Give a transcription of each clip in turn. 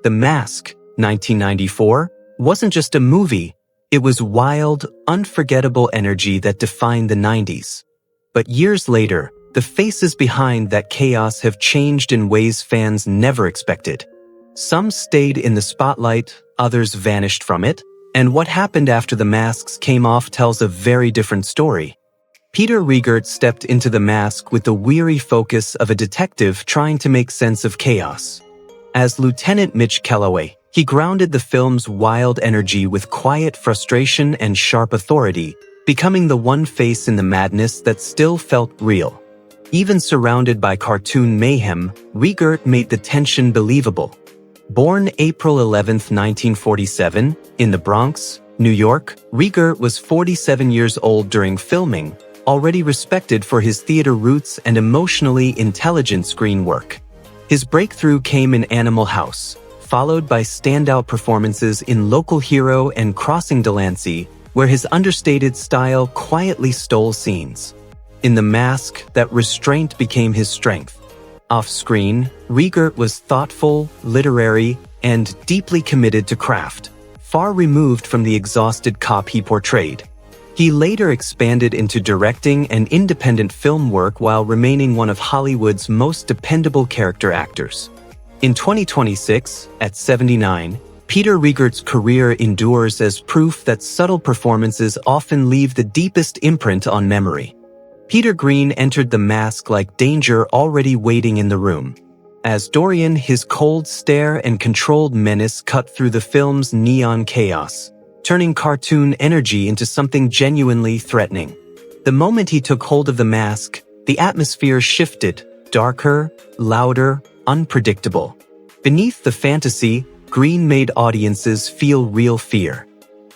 The Mask, 1994, wasn't just a movie. It was wild, unforgettable energy that defined the 90s. But years later, the faces behind that chaos have changed in ways fans never expected. Some stayed in the spotlight, others vanished from it, and what happened after the masks came off tells a very different story. Peter Riegert stepped into The Mask with the weary focus of a detective trying to make sense of chaos. As Lieutenant Mitch Kellaway, he grounded the film's wild energy with quiet frustration and sharp authority, becoming the one face in the madness that still felt real. Even surrounded by cartoon mayhem, Riegert made the tension believable. Born April 11, 1947, in the Bronx, New York, Riegert was 47 years old during filming, already respected for his theater roots and emotionally intelligent screen work. His breakthrough came in Animal House, followed by standout performances in Local Hero and Crossing Delancey, where his understated style quietly stole scenes. In The Mask, that restraint became his strength. Off-screen, Riegert was thoughtful, literary, and deeply committed to craft, far removed from the exhausted cop he portrayed. He later expanded into directing and independent film work while remaining one of Hollywood's most dependable character actors. In 2026, at 79, Peter Riegert's career endures as proof that subtle performances often leave the deepest imprint on memory. Peter Greene entered The Mask like danger already waiting in the room. As Dorian, his cold stare and controlled menace cut through the film's neon chaos, turning cartoon energy into something genuinely threatening. The moment he took hold of the mask, the atmosphere shifted, darker, louder, unpredictable. Beneath the fantasy, Greene made audiences feel real fear.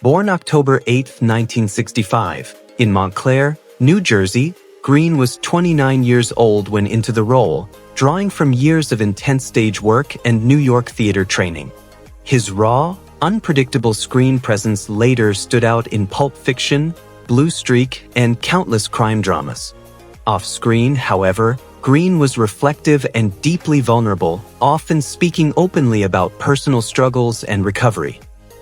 Born October 8, 1965, in Montclair, New Jersey, Greene was 29 years old when into the role, drawing from years of intense stage work and New York theater training. His raw, unpredictable screen presence later stood out in Pulp Fiction, Blue Streak, and countless crime dramas. Off-screen, however, Greene was reflective and deeply vulnerable, often speaking openly about personal struggles and recovery.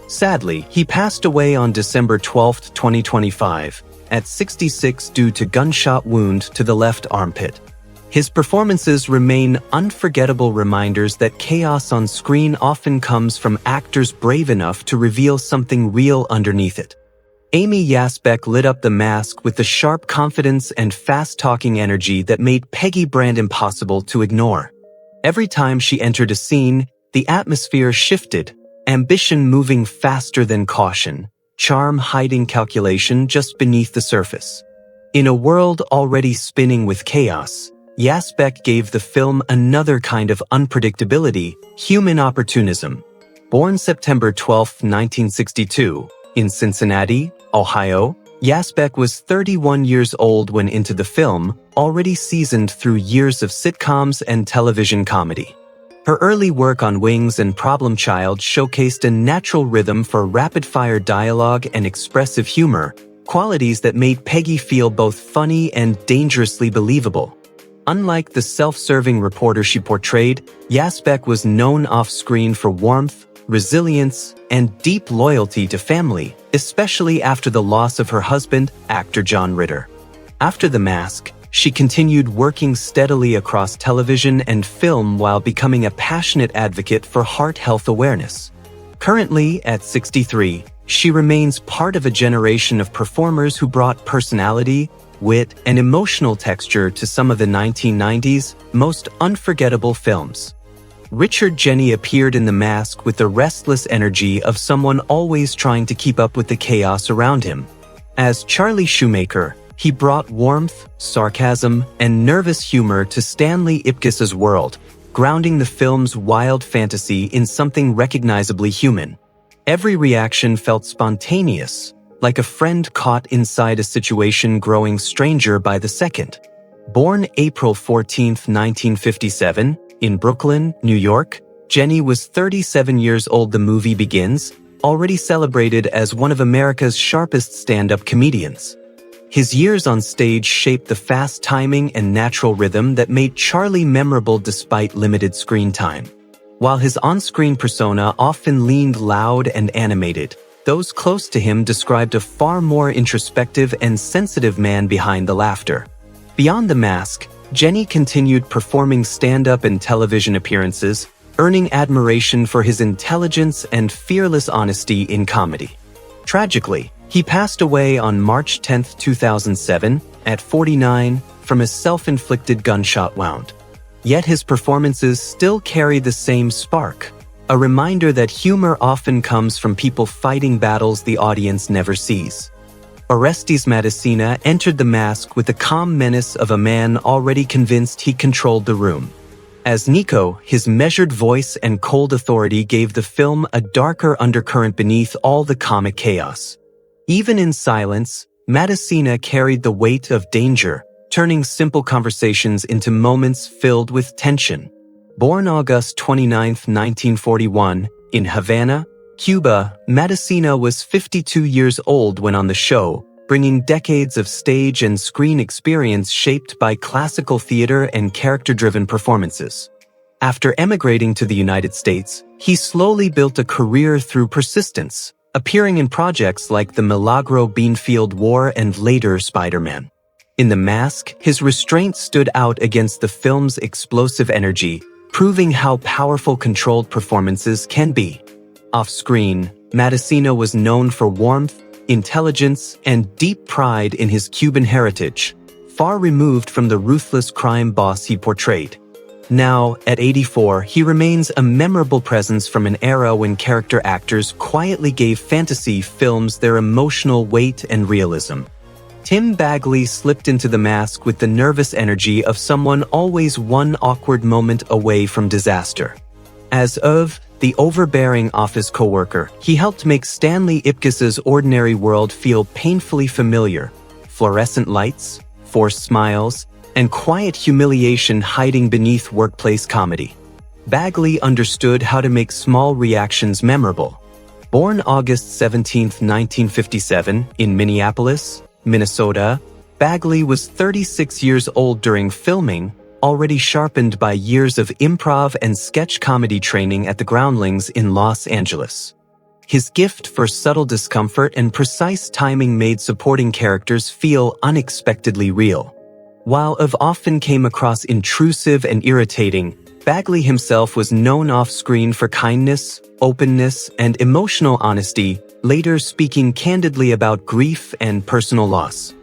Sadly, he passed away on December 12, 2025, at 66 due to gunshot wound to the left armpit. His performances remain unforgettable reminders that chaos on screen often comes from actors brave enough to reveal something real underneath it. Amy Yasbeck lit up The Mask with the sharp confidence and fast-talking energy that made Peggy Brand impossible to ignore. Every time she entered a scene, the atmosphere shifted, ambition moving faster than caution, charm hiding calculation just beneath the surface. In a world already spinning with chaos, Yasbeck gave the film another kind of unpredictability, human opportunism. Born September 12, 1962, in Cincinnati, Ohio, Yasbeck was 31 years old when into the film, already seasoned through years of sitcoms and television comedy. Her early work on Wings and Problem Child showcased a natural rhythm for rapid-fire dialogue and expressive humor, qualities that made Peggy feel both funny and dangerously believable. Unlike the self-serving reporter she portrayed, Yasbeck was known off-screen for warmth, resilience, and deep loyalty to family, especially after the loss of her husband, actor John Ritter. After The Mask, she continued working steadily across television and film while becoming a passionate advocate for heart health awareness. Currently, at 63, she remains part of a generation of performers who brought personality, wit, and emotional texture to some of the 1990s most unforgettable films. Richard Jeni appeared in The Mask with the restless energy of someone always trying to keep up with the chaos around him. As Charlie Shoemaker, he brought warmth, sarcasm, and nervous humor to Stanley Ipkiss's world, grounding the film's wild fantasy in something recognizably human. Every reaction felt spontaneous, like a friend caught inside a situation growing stranger by the second. Born April 14, 1957, in Brooklyn, New York, Jeni was 37 years old. The movie begins, already celebrated as one of America's sharpest stand-up comedians. His years on stage shaped the fast timing and natural rhythm that made Charlie memorable despite limited screen time. While his on-screen persona often leaned loud and animated, those close to him described a far more introspective and sensitive man behind the laughter. Beyond the mask, Jeni continued performing stand-up and television appearances, earning admiration for his intelligence and fearless honesty in comedy. Tragically, he passed away on March 10, 2007, at 49, from a self-inflicted gunshot wound. Yet his performances still carry the same spark, a reminder that humor often comes from people fighting battles the audience never sees. Orestes Matacena entered the mask with the calm menace of a man already convinced he controlled the room. As Nico, his measured voice and cold authority gave the film a darker undercurrent beneath all the comic chaos. Even in silence, Matacena carried the weight of danger, turning simple conversations into moments filled with tension. Born August 29, 1941, in Havana, Cuba, Matacena was 52 years old when on the show, bringing decades of stage and screen experience shaped by classical theater and character-driven performances. After emigrating to the United States, he slowly built a career through persistence, appearing in projects like The Milagro Beanfield War and later Spider-Man. In The Mask, his restraint stood out against the film's explosive energy, proving how powerful controlled performances can be. Off-screen, Matacena was known for warmth, intelligence, and deep pride in his Cuban heritage, far removed from the ruthless crime boss he portrayed. Now, at 84, he remains a memorable presence from an era when character actors quietly gave fantasy films their emotional weight and realism. Tim Bagley slipped into the mask with the nervous energy of someone always one awkward moment away from disaster. As the overbearing office coworker, he helped make Stanley Ipkiss's ordinary world feel painfully familiar. Fluorescent lights, forced smiles, and quiet humiliation hiding beneath workplace comedy. Bagley understood how to make small reactions memorable. Born August 17, 1957, in Minneapolis, Minnesota, Bagley was 36 years old during filming, already sharpened by years of improv and sketch comedy training at the Groundlings in Los Angeles. His gift for subtle discomfort and precise timing made supporting characters feel unexpectedly real. While often came across intrusive and irritating, Bagley himself was known off-screen for kindness, openness, and emotional honesty, later speaking candidly about grief and personal loss.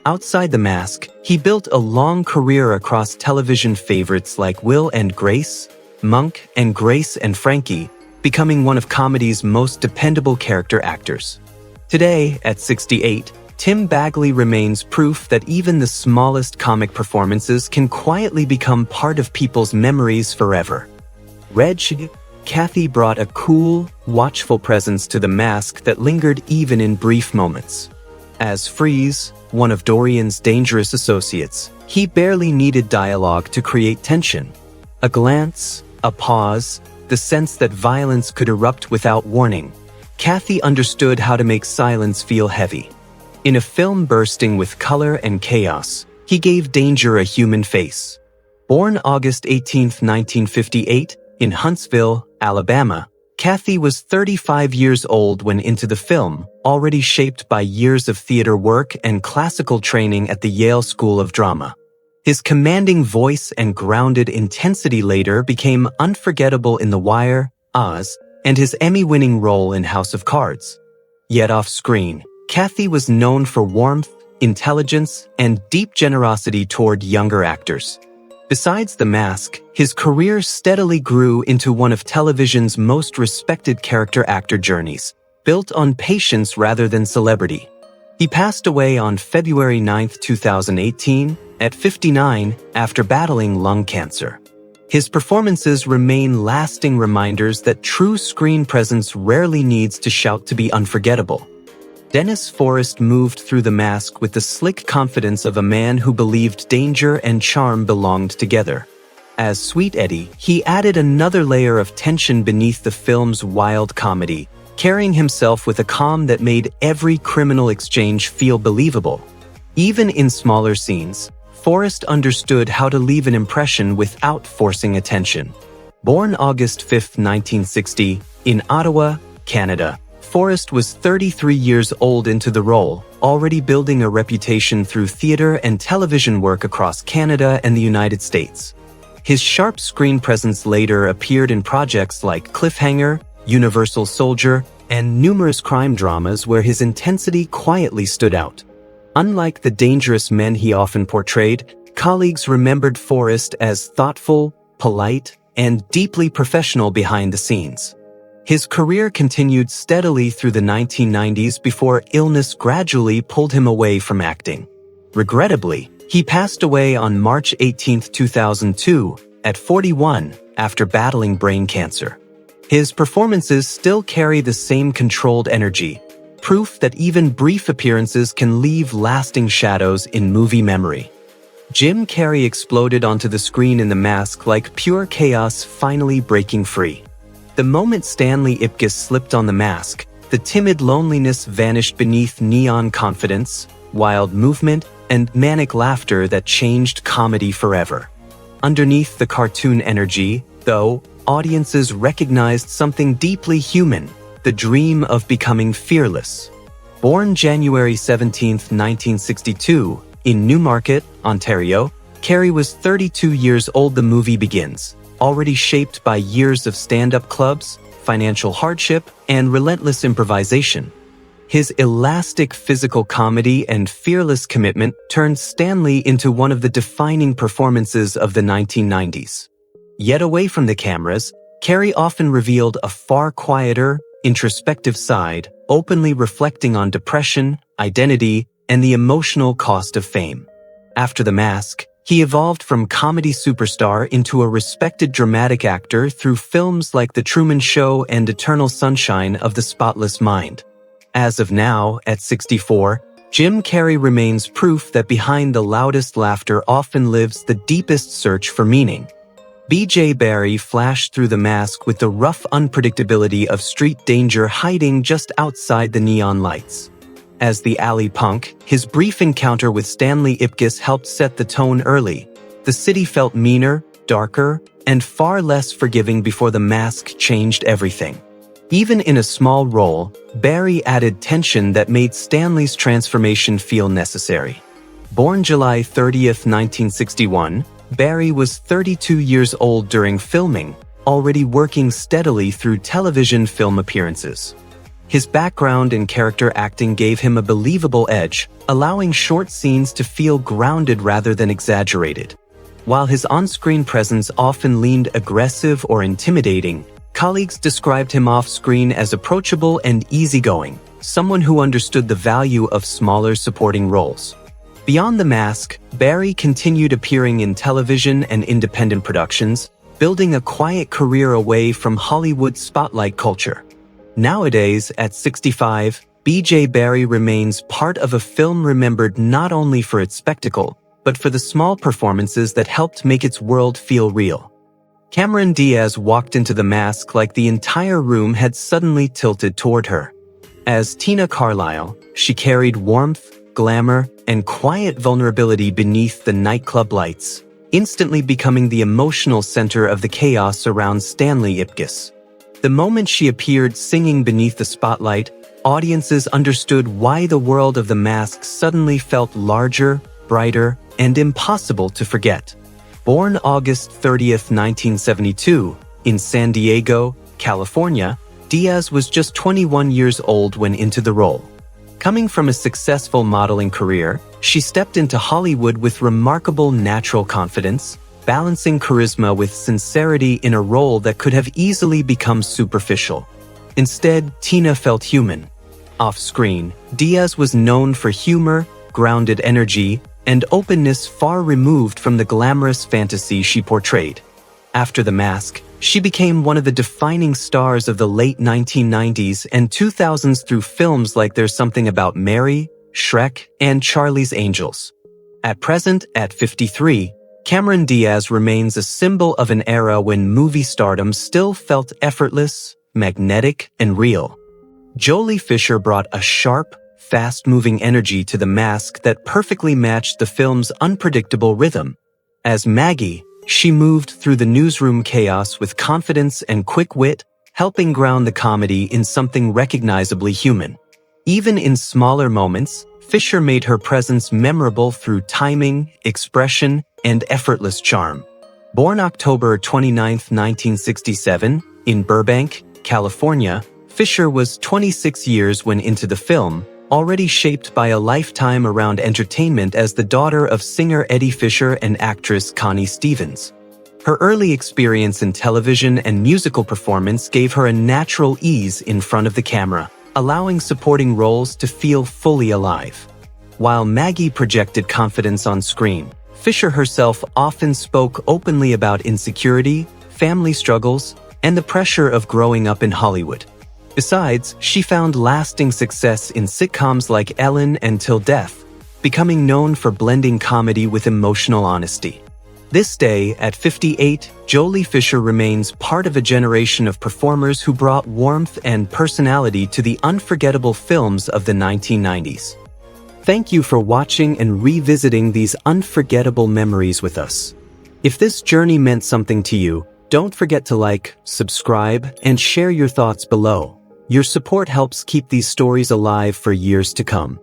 Outside the mask, he built a long career across television favorites like Will and Grace, Monk, and Grace and Frankie, becoming one of comedy's most dependable character actors. Today, at 68, Tim Bagley remains proof that even the smallest comic performances can quietly become part of people's memories forever. Reg E, Cathey brought a cool, watchful presence to the mask that lingered even in brief moments. As Freeze, one of Dorian's dangerous associates, he barely needed dialogue to create tension. A glance, a pause, the sense that violence could erupt without warning. Cathey understood how to make silence feel heavy. In a film bursting with color and chaos, he gave danger a human face. Born August 18, 1958, in Huntsville, Alabama, Cathey was 35 years old when into the film, already shaped by years of theater work and classical training at the Yale School of Drama. His commanding voice and grounded intensity later became unforgettable in The Wire, Oz, and his Emmy-winning role in House of Cards. Yet off-screen, Cathey was known for warmth, intelligence, and deep generosity toward younger actors. Besides The Mask, his career steadily grew into one of television's most respected character actor journeys, built on patience rather than celebrity. He passed away on February 9, 2018, at 59, after battling lung cancer. His performances remain lasting reminders that true screen presence rarely needs to shout to be unforgettable. Denis Forest moved through The Mask with the slick confidence of a man who believed danger and charm belonged together. As Sweet Eddie, he added another layer of tension beneath the film's wild comedy, carrying himself with a calm that made every criminal exchange feel believable. Even in smaller scenes, Forrest understood how to leave an impression without forcing attention. Born August 5, 1960, in Ottawa, Canada, Forest was 33 years old into the role, already building a reputation through theater and television work across Canada and the United States. His sharp screen presence later appeared in projects like Cliffhanger, Universal Soldier, and numerous crime dramas where his intensity quietly stood out. Unlike the dangerous men he often portrayed, colleagues remembered Forest as thoughtful, polite, and deeply professional behind the scenes. His career continued steadily through the 1990s before illness gradually pulled him away from acting. Regrettably, he passed away on March 18, 2002, at 41, after battling brain cancer. His performances still carry the same controlled energy, proof that even brief appearances can leave lasting shadows in movie memory. Jim Carrey exploded onto the screen in The Mask like pure chaos finally breaking free. The moment Stanley Ipkiss slipped on the mask, the timid loneliness vanished beneath neon confidence, wild movement, and manic laughter that changed comedy forever. Underneath the cartoon energy, though, audiences recognized something deeply human, the dream of becoming fearless. Born January 17, 1962, in Newmarket, Ontario, Carrey was 32 years old. The movie begins, already shaped by years of stand-up clubs, financial hardship, and relentless improvisation. His elastic physical comedy and fearless commitment turned Stanley into one of the defining performances of the 1990s. Yet away from the cameras, Carrey often revealed a far quieter, introspective side, openly reflecting on depression, identity, and the emotional cost of fame. After The Mask, he evolved from comedy superstar into a respected dramatic actor through films like The Truman Show and Eternal Sunshine of the Spotless Mind. As of now, at 64, Jim Carrey remains proof that behind the loudest laughter often lives the deepest search for meaning. B.J. Barry flashed through The Mask with the rough unpredictability of street danger hiding just outside the neon lights. As the alley punk, his brief encounter with Stanley Ipkiss helped set the tone early. The city felt meaner, darker, and far less forgiving before The Mask changed everything. Even in a small role, Barry added tension that made Stanley's transformation feel necessary. Born July 30, 1961, Barry was 32 years old during filming, already working steadily through television film appearances. His background in character acting gave him a believable edge, allowing short scenes to feel grounded rather than exaggerated. While his on-screen presence often leaned aggressive or intimidating, colleagues described him off-screen as approachable and easygoing, someone who understood the value of smaller supporting roles. Beyond The Mask, Barry continued appearing in television and independent productions, building a quiet career away from Hollywood's spotlight culture. Nowadays, at 65, B.J. Barry remains part of a film remembered not only for its spectacle, but for the small performances that helped make its world feel real. Cameron Diaz walked into The Mask like the entire room had suddenly tilted toward her. As Tina Carlisle, she carried warmth, glamour, and quiet vulnerability beneath the nightclub lights, instantly becoming the emotional center of the chaos around Stanley Ipkiss. The moment she appeared singing beneath the spotlight, audiences understood why the world of The Mask suddenly felt larger, brighter, and impossible to forget. Born August 30, 1972, in San Diego, California, Diaz was just 21 years old when into the role. Coming from a successful modeling career, she stepped into Hollywood with remarkable natural confidence, balancing charisma with sincerity in a role that could have easily become superficial. Instead, Tina felt human. Off-screen, Diaz was known for humor, grounded energy, and openness far removed from the glamorous fantasy she portrayed. After The Mask, she became one of the defining stars of the late 1990s and 2000s through films like There's Something About Mary, Shrek, and Charlie's Angels. At present, at 53, Cameron Diaz remains a symbol of an era when movie stardom still felt effortless, magnetic, and real. Jolie Fisher brought a sharp, fast-moving energy to The Mask that perfectly matched the film's unpredictable rhythm. As Maggie, She moved through the newsroom chaos with confidence and quick wit, helping ground the comedy in something recognizably human. Even in smaller moments, Fisher made her presence memorable through timing, expression, and effortless charm. Born October 29, 1967, in Burbank, California, Fisher was 26 years when into the film, already shaped by a lifetime around entertainment as the daughter of singer Eddie Fisher and actress Connie Stevens. Her early experience in television and musical performance gave her a natural ease in front of the camera, allowing supporting roles to feel fully alive. While Maggie projected confidence on screen, Fisher herself often spoke openly about insecurity, family struggles, and the pressure of growing up in Hollywood. Besides, she found lasting success in sitcoms like Ellen and Till Death, becoming known for blending comedy with emotional honesty. This day, at 58, Joely Fisher remains part of a generation of performers who brought warmth and personality to the unforgettable films of the 1990s. Thank you for watching and revisiting these unforgettable memories with us. If this journey meant something to you, don't forget to like, subscribe, and share your thoughts below. Your support helps keep these stories alive for years to come.